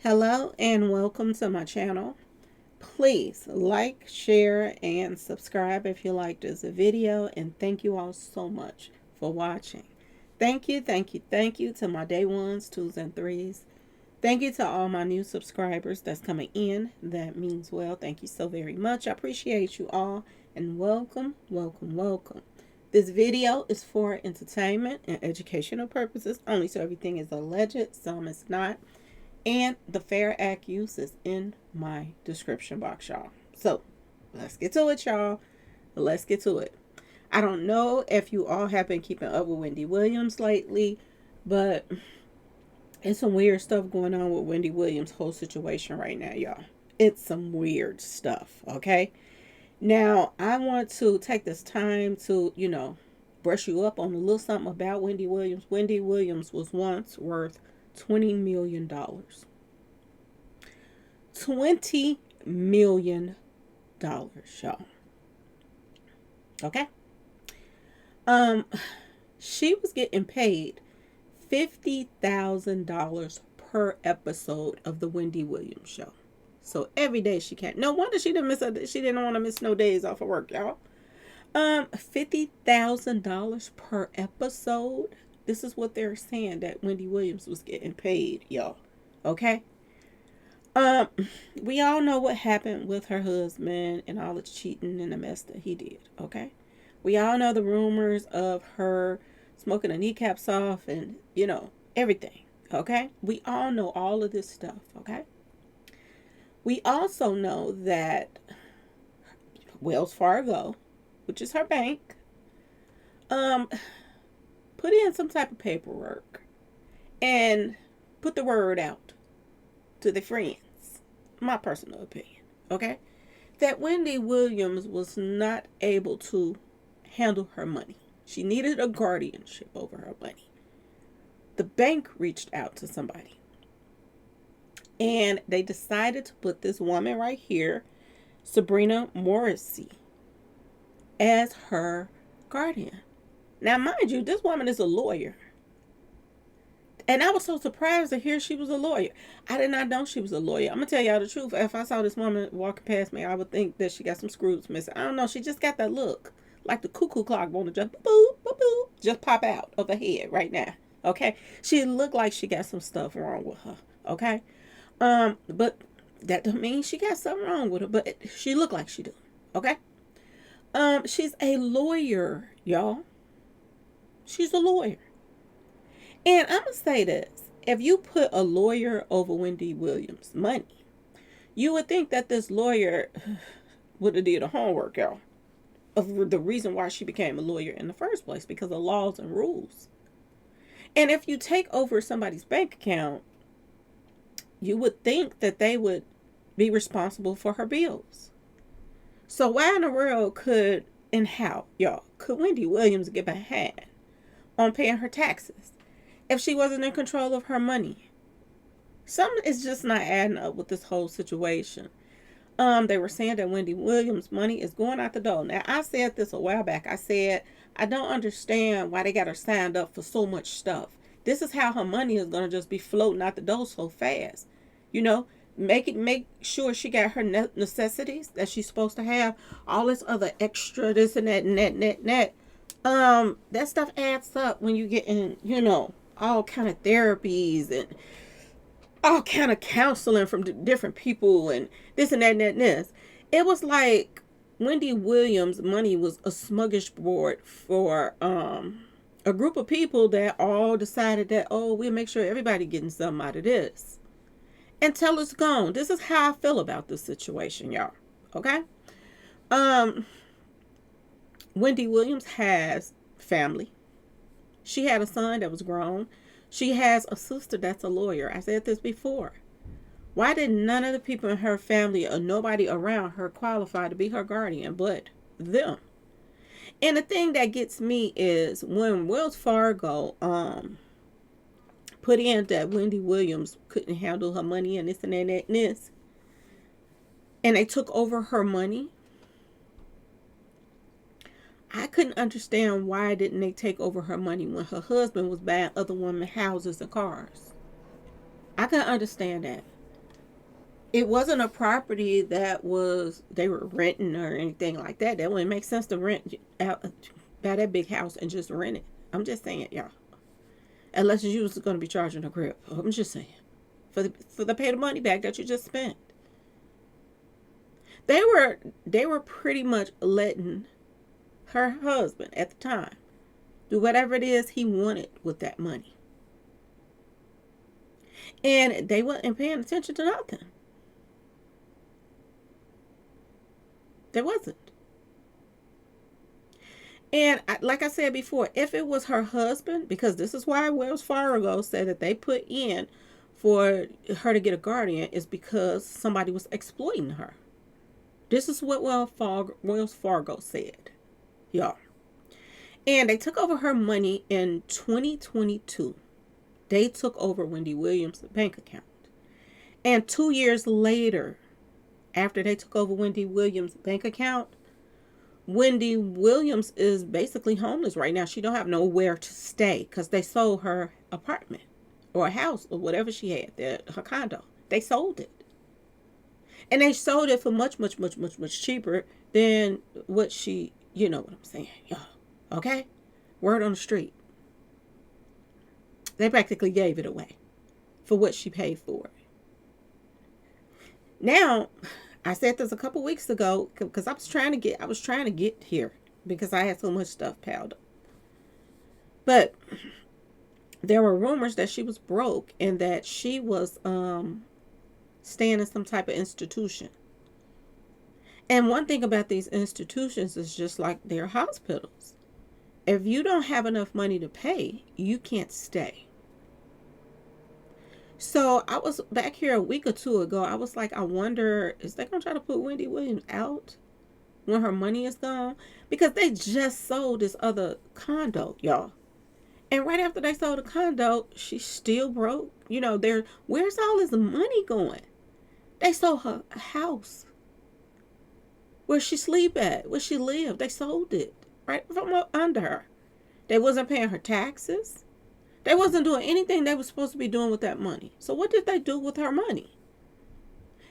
Hello and welcome to my channel. Please like, share, and subscribe if you like this video, and thank you all so much for watching. Thank you to my day ones, twos, and threes. Thank you to all my new subscribers that's coming in. That means well. Thank you so very much. I appreciate you all, and welcome. This video is for entertainment and educational purposes only, so everything is alleged, some is not. And the Fair Act use is in my description box, y'all. So let's get to it, y'all. Let's get to it. I don't know if you all have been keeping up with Wendy Williams lately, but it's some weird stuff going on with Wendy Williams' whole situation right now, y'all. It's some weird stuff, okay? Now, I want to take this time to, brush you up on a little something about Wendy Williams. Wendy Williams was once worth $20 million. $20 million, y'all. Okay? She was getting paid $50,000 per episode of the Wendy Williams show. So every day she can't. No wonder she didn't want to miss no days off of work, y'all. $50,000 per episode. This is what they're saying that Wendy Williams was getting paid, y'all. Okay? We all know what happened with her husband and all the cheating and the mess that he did, okay? We all know the rumors of her smoking the kneecaps off and, everything, okay? We all know all of this stuff, okay? We also know that Wells Fargo, which is her bank, put in some type of paperwork and put the word out to the friends, my personal opinion, okay, that Wendy Williams was not able to handle her money. She needed a guardianship over her money. The bank reached out to somebody, and they decided to put this woman right here, Sabrina Morrissey, as her guardian. Now, mind you, this woman is a lawyer. And I was so surprised to hear she was a lawyer. I did not know she was a lawyer. I'm going to tell y'all the truth. If I saw this woman walking past me, I would think that she got some screws missing. I don't know. She just got that look. Like the cuckoo clock want to just boop, boop, boop, just pop out of her head right now. Okay? She looked like she got some stuff wrong with her. Okay? But that don't mean she got something wrong with her. But she looked like she do. Okay? She's a lawyer, y'all. She's a lawyer. And I'm going to say this. If you put a lawyer over Wendy Williams' money, you would think that this lawyer would have did a homework, y'all, of the reason why she became a lawyer in the first place, because of laws and rules. And if you take over somebody's bank account, you would think that they would be responsible for her bills. So why in the world could Wendy Williams get behind on paying her taxes if she wasn't in control of her money? Something is just not adding up with this whole situation. They were saying that Wendy Williams' money is going out the door. Now, I said this a while back. I said, I don't understand why they got her signed up for so much stuff. This is how her money is going to just be floating out the door so fast. Make sure she got her necessities that she's supposed to have. All this other extra, this and that, and that. That stuff adds up when you get in, all kind of therapies and all kind of counseling from different people and this and that and that and this. It was like Wendy Williams' money was a smorgasbord for a group of people that all decided that, we'll make sure everybody getting something out of this. Until it's gone. This is how I feel about this situation, y'all. Okay? Wendy Williams has family. She had a son that was grown. She has a sister that's a lawyer. I said this before. Why did none of the people in her family or nobody around her qualify to be her guardian but them? And the thing that gets me is when Wells Fargo put in that Wendy Williams couldn't handle her money and this and that and this, and they took over her money, I couldn't understand why didn't they take over her money when her husband was buying other women's houses and cars. I couldn't understand that. It wasn't a property that was they were renting or anything like that. That wouldn't make sense to rent out, buy that big house and just rent it. I'm just saying, y'all. Unless you was going to be charging a grip. I'm just saying. For the pay the money back that you just spent. They were pretty much letting her husband at the time do whatever it is he wanted with that money. And they weren't paying attention to nothing. There wasn't. And like I said before, if it was her husband, because this is why Wells Fargo said that they put in for her to get a guardian, is because somebody was exploiting her. This is what Wells Fargo said, y'all. And they took over her money in 2022. They took over Wendy Williams' bank account. And 2 years later, after they took over Wendy Williams' bank account, Wendy Williams is basically homeless right now. She don't have nowhere to stay because they sold her apartment or a house or whatever she had, her condo. They sold it. And they sold it for much, much, much, much, much cheaper than what she, you know what I'm saying, y'all. Okay? Word on the street. They practically gave it away for what she paid for it. Now, I said this a couple weeks ago because I was trying to get here because I had so much stuff piled up. But there were rumors that she was broke and that she was staying in some type of institution. And one thing about these institutions is just like they're hospitals. If you don't have enough money to pay, you can't stay. So I was back here a week or two ago. I was like, I wonder, is they going to try to put Wendy Williams out when her money is gone? Because they just sold this other condo, y'all. And right after they sold the condo, she's still broke. You know, where's all this money going? They sold her house. Where she sleep at, where she lived. They sold it right from under her. They wasn't paying her taxes. They wasn't doing anything they were supposed to be doing with that money. So what did they do with her money?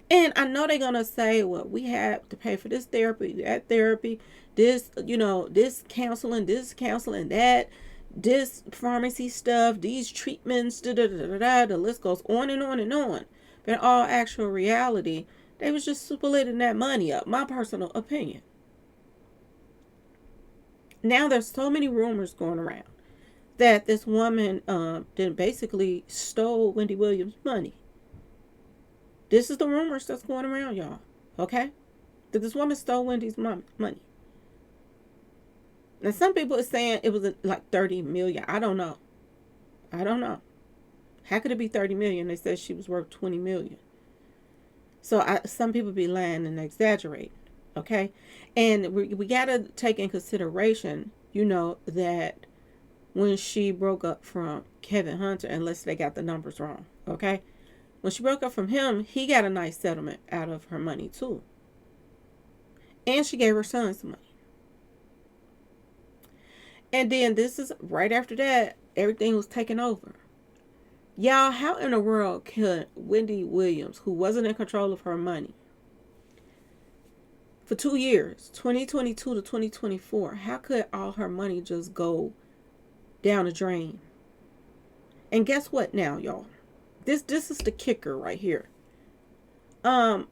And I know they're going to say, well, we have to pay for this therapy, that therapy, this, this counseling, that, this pharmacy stuff, these treatments, the list goes on and on and on. But in all actual reality, they was just splitting that money up. My personal opinion. Now there's so many rumors going around that this woman then basically stole Wendy Williams' money. This is the rumors that's going around, y'all. Okay? That this woman stole Wendy's money. Now some people are saying it was like 30 million. I don't know. How could it be 30 million? They said she was worth 20 million. So some people be lying and exaggerating. Okay? And we got to take in consideration, that when she broke up from Kevin Hunter, unless they got the numbers wrong, okay? When she broke up from him, he got a nice settlement out of her money too. And she gave her son some money. And then this is right after that, everything was taken over. Y'all, how in the world could Wendy Williams, who wasn't in control of her money, for 2 years, 2022 to 2024, how could all her money just go down the drain? And guess what now, y'all? This is the kicker right here. All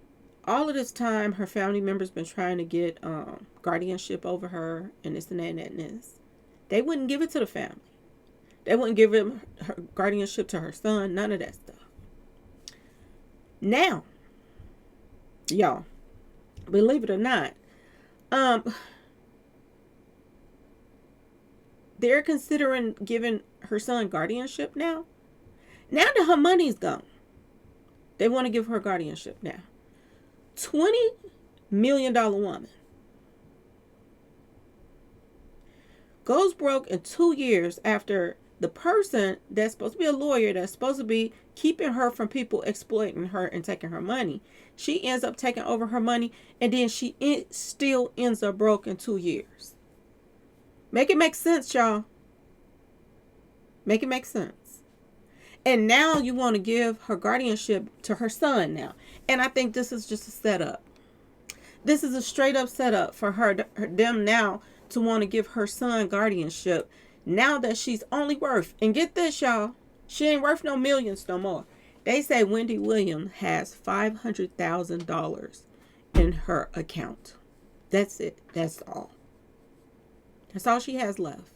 of this time, her family members been trying to get guardianship over her and this and that and that and this. They wouldn't give it to the family. They wouldn't give him her guardianship to her son. None of that stuff. Now, y'all, believe it or not, they're considering giving her son guardianship now. Now that her money's gone, they want to give her guardianship now. $20 million woman goes broke in 2 years after the person that's supposed to be a lawyer, that's supposed to be keeping her from people exploiting her and taking her money, she ends up taking over her money, and then she still ends up broke in 2 years. Make it make sense, y'all. Make it make sense. And now you want to give her guardianship to her son now. And I think this is just a setup. This is a straight up setup for them now to want to give her son guardianship now that she's only worth, and get this, y'all, she ain't worth no millions no more. They say Wendy Williams has $500,000 in her account. That's it. That's all. That's all she has left.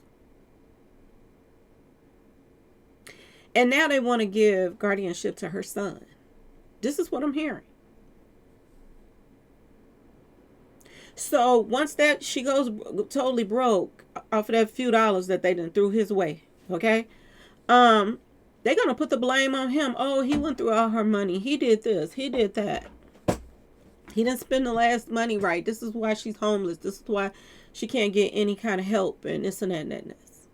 And now they want to give guardianship to her son. This is what I'm hearing. So once that she goes totally broke off of that few dollars that they done threw his way, okay? They're gonna put the blame on him. Oh, he went through all her money. He did this. He did that. He didn't spend the last money right. This is why she's homeless. This is why she can't get any kind of help and this and that and this.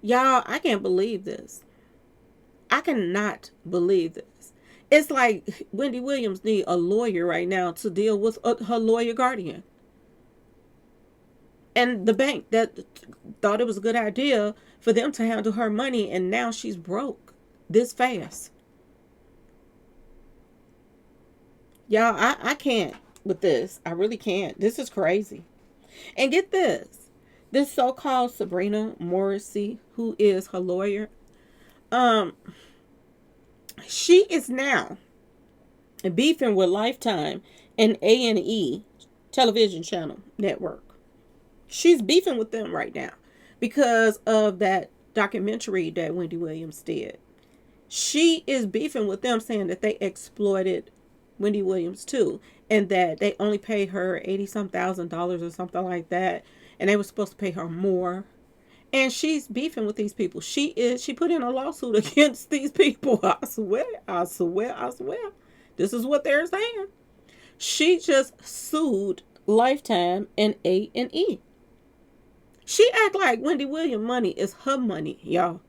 Y'all, I can't believe this. I cannot believe this. It's like Wendy Williams need a lawyer right now to deal with her lawyer guardian. And the bank that thought it was a good idea for them to handle her money, and now she's broke this fast. Y'all, I can't with this. I really can't. This is crazy. And get this. This so-called Sabrina Morrissey, who is her lawyer, she is now beefing with Lifetime and A&E television channel network. She's beefing with them right now because of that documentary that Wendy Williams did. She is beefing with them, saying that they exploited Wendy Williams too, and that they only paid her $80-some thousand or something like that, and they were supposed to pay her more. And she's beefing with these people. She put in a lawsuit against these people. I swear. This is what they're saying. She just sued Lifetime and A&E. She act like Wendy Williams' money is her money, y'all.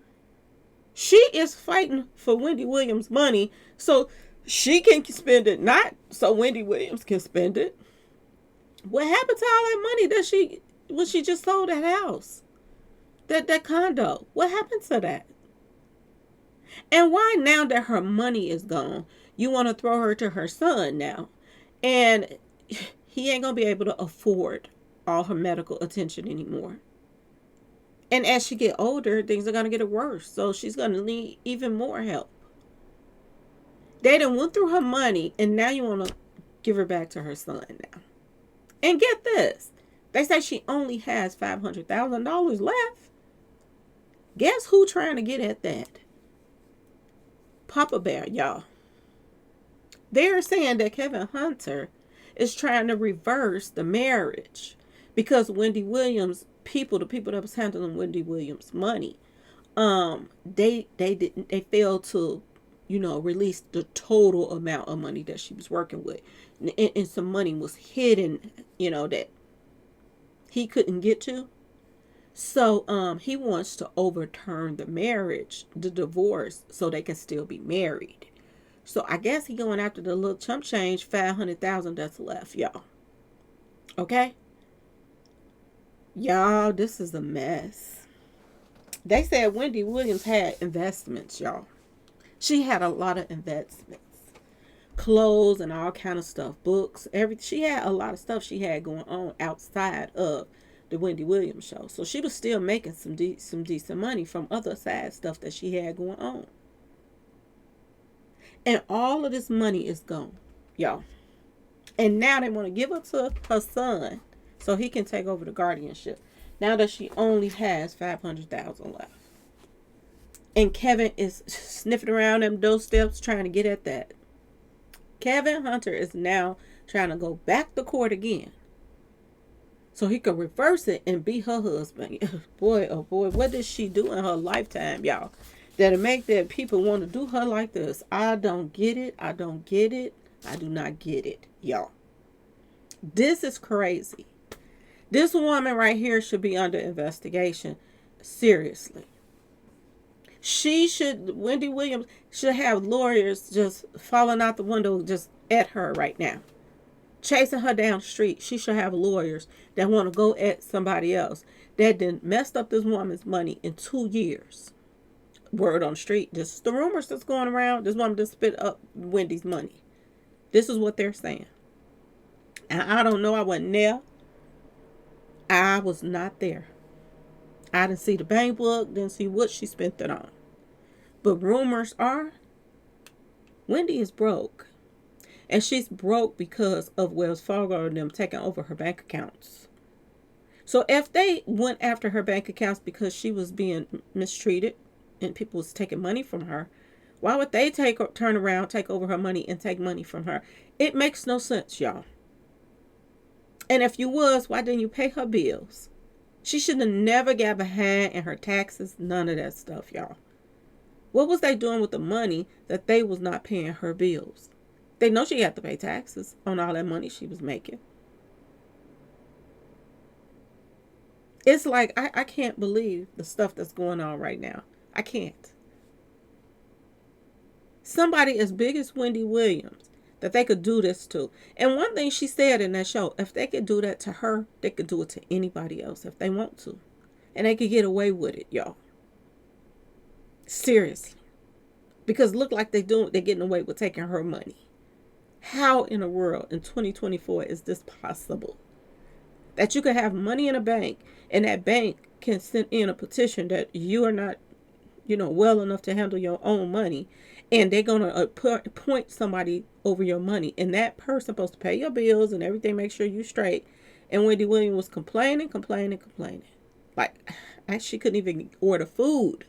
She is fighting for Wendy Williams' money so she can spend it, not so Wendy Williams can spend it. What happened to all that money when she just sold that house? That condo, what happened to that? And why now that her money is gone, you want to throw her to her son now? And he ain't going to be able to afford all her medical attention anymore. And as she get older, things are going to get worse. So she's going to need even more help. They done went through her money, and now you want to give her back to her son now. And get this. They say she only has $500,000 left. Guess who trying to get at that? Papa Bear, y'all. They're saying that Kevin Hunter is trying to reverse the marriage because Wendy Williams, the people that was handling Wendy Williams' money, they failed to, release the total amount of money that she was working with, and some money was hidden, that he couldn't get to. So he wants to overturn the marriage, the divorce, so they can still be married. So I guess he going after the little chump change, $500,000 that's left, y'all. Okay? Y'all, this is a mess. They said Wendy Williams had investments, y'all. She had a lot of investments. Clothes and all kind of stuff. Books, everything. She had a lot of stuff she had going on outside of the Wendy Williams show. So she was still making some decent money from other side stuff that she had going on. And all of this money is gone, y'all. And now they want to give it to her son so he can take over the guardianship. Now that she only has $500,000 left. And Kevin is sniffing around them doorsteps trying to get at that. Kevin Hunter is now trying to go back to court again, so he could reverse it and be her husband. Boy, oh boy, what did she do in her lifetime, y'all, that'll make that people want to do her like this? I don't get it. I don't get it. I do not get it, y'all. This is crazy. This woman right here should be under investigation. Seriously. Wendy Williams should have lawyers just falling out the window just at her right now, chasing her down the street. She should have lawyers that want to go at somebody else that done messed up this woman's money in 2 years. word on the street. This is the rumors that's going around. This woman just spit up Wendy's money. This is what they're saying. And I don't know. I wasn't there. I was not there. I didn't see the bank book. Didn't see what she spent it on. But rumors are Wendy is broke. And she's broke because of Wells Fargo and them taking over her bank accounts. So if they went after her bank accounts because she was being mistreated and people was taking money from her, why would they turn around, take over her money, and take money from her? It makes no sense, y'all. And if you was, why didn't you pay her bills? She should have never got behind in her taxes, none of that stuff, y'all. What was they doing with the money that they was not paying her bills? They know she had to pay taxes on all that money she was making. It's like, I can't believe the stuff that's going on right now. I can't. Somebody as big as Wendy Williams, that they could do this to. And one thing she said in that show, if they could do that to her, they could do it to anybody else if they want to. And they could get away with it, y'all. Seriously. Because look like they're getting away with taking her money. How in the world in 2024 is this possible? That you could have money in a bank and that bank can send in a petition that you are not, well enough to handle your own money. And they're going to appoint somebody over your money. And that person's supposed to pay your bills and everything, make sure you're straight. And Wendy Williams was complaining. Like, she couldn't even order food.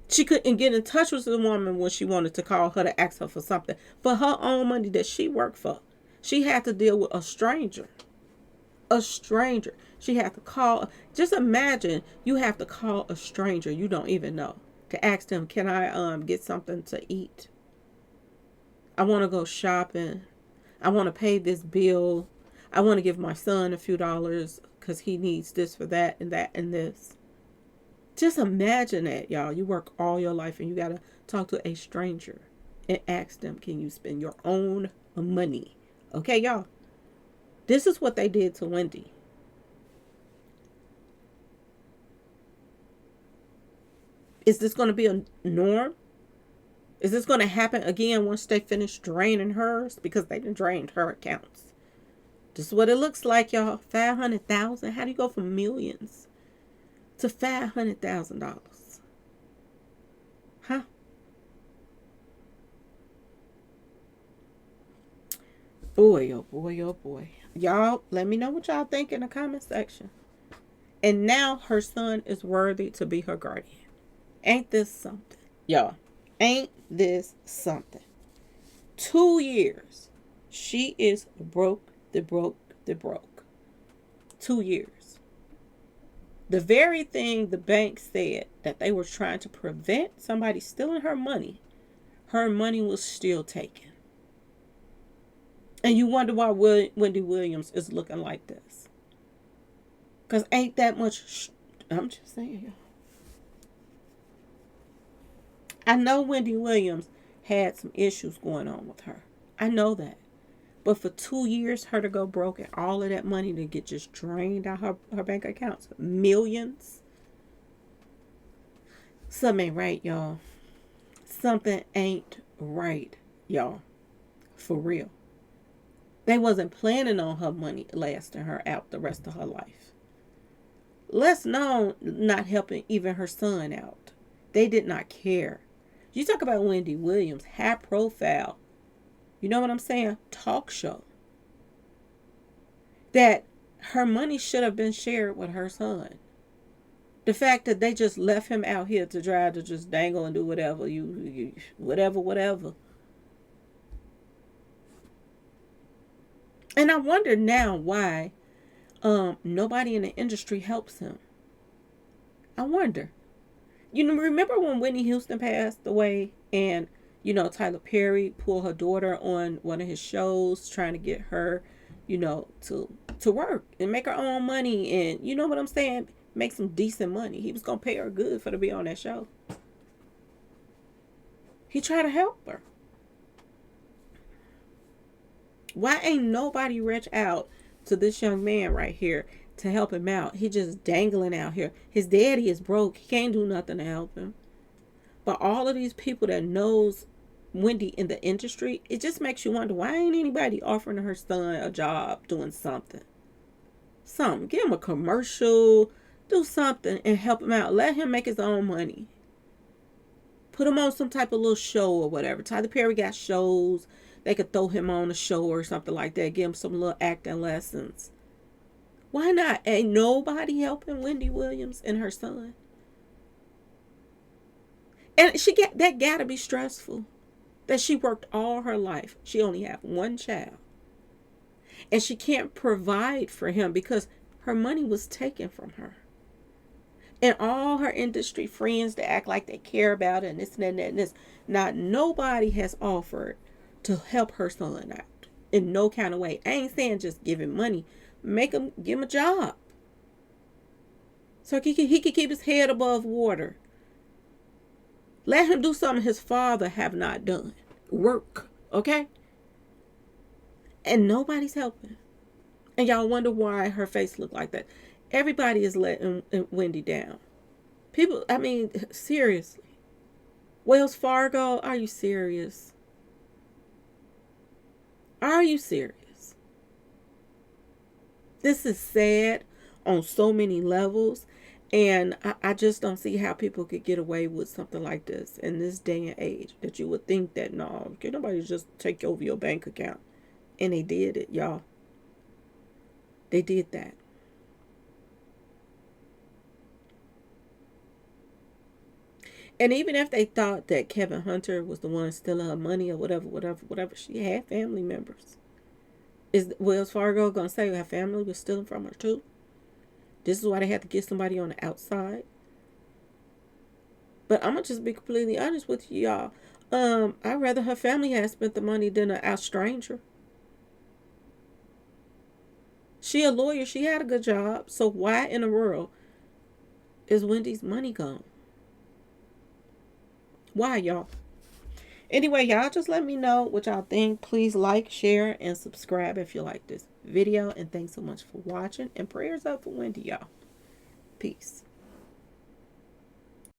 She couldn't get in touch with the woman when she wanted to call her to ask her for something. For her own money that she worked for. She had to deal with a stranger. A stranger. She had to call. Just imagine you have to call a stranger you don't even know to ask them, can I get something to eat? I want to go shopping. I want to pay this bill. I want to give my son a few dollars because he needs this for that and this. Just imagine that, y'all. You work all your life and you got to talk to a stranger and ask them, can you spend your own money? Okay, y'all. This is what they did to Wendy. Is this going to be a norm? Is this going to happen again once they finish draining hers? Because they done drained her accounts. This is what it looks like, y'all. $500,000. How do you go from millions to $500,000? Huh? Boy, oh boy, oh boy. Y'all, let me know what y'all think in the comment section. And now her son is worthy to be her guardian. Ain't this something? Y'all, ain't this something? 2 years. She is broke. 2 years. The very thing the bank said that they were trying to prevent somebody stealing her money was still taken. And you wonder why Wendy Williams is looking like this. Because ain't that much... I'm just saying. I know Wendy Williams had some issues going on with her. I know that. But for 2 years, her to go broke and all of that money to get just drained out her bank accounts. Millions. Something ain't right, y'all. Something ain't right, y'all. For real. They wasn't planning on her money lasting her out the rest of her life. Less known, not helping even her son out. They did not care. You talk about Wendy Williams, high profile. You know what I'm saying? Talk show. That her money should have been shared with her son. The fact that they just left him out here to try to just dangle and do whatever. Whatever. And I wonder now why nobody in the industry helps him. I wonder. Remember when Whitney Houston passed away and, Tyler Perry pulled her daughter on one of his shows trying to get her, to work and make her own money and, you know what I'm saying, make some decent money. He was going to pay her good for to be on that show. He tried to help her. Why ain't nobody reach out to this young man right here to help him out. He just dangling out here. His daddy is broke. He can't do nothing to help him. But all of these people that knows Wendy in the industry, it just makes you wonder, why ain't anybody offering her son a job doing something? Something. Give him a commercial. Do something and help him out. Let him make his own money. Put him on some type of little show or whatever. Tyler Perry got shows. They could throw him on a show or something like that. Give him some little acting lessons. Why not? Ain't nobody helping Wendy Williams and her son. And that gotta be stressful. That she worked all her life. She only had one child. And she can't provide for him because her money was taken from her. And all her industry friends that act like they care about it and this and that and this. Not nobody has offered to help her son out in no kind of way. I ain't saying just give him money. Give him a job. So he could keep his head above water. Let him do something his father have not done. Work. Okay? And nobody's helping. And y'all wonder why her face looked like that. Everybody is letting Wendy down. People, I mean, seriously. Wells Fargo, are you serious? Are you serious? This is sad on so many levels. And I just don't see how people could get away with something like this in this day and age. That you would think that, no, can nobody just take over your bank account. And they did it, y'all. They did that. And even if they thought that Kevin Hunter was the one stealing her money or whatever, she had family members. Is Wells Fargo going to say her family was stealing from her too? This is why they had to get somebody on the outside. But I'm going to just be completely honest with you, y'all. I'd rather her family had spent the money than a stranger. She a lawyer. She had a good job. So why in the world is Wendy's money gone? Why, y'all? Anyway, y'all just let me know what y'all think. Please like, share, and subscribe if you like this video. And thanks so much for watching. And prayers up for Wendy, y'all. Peace.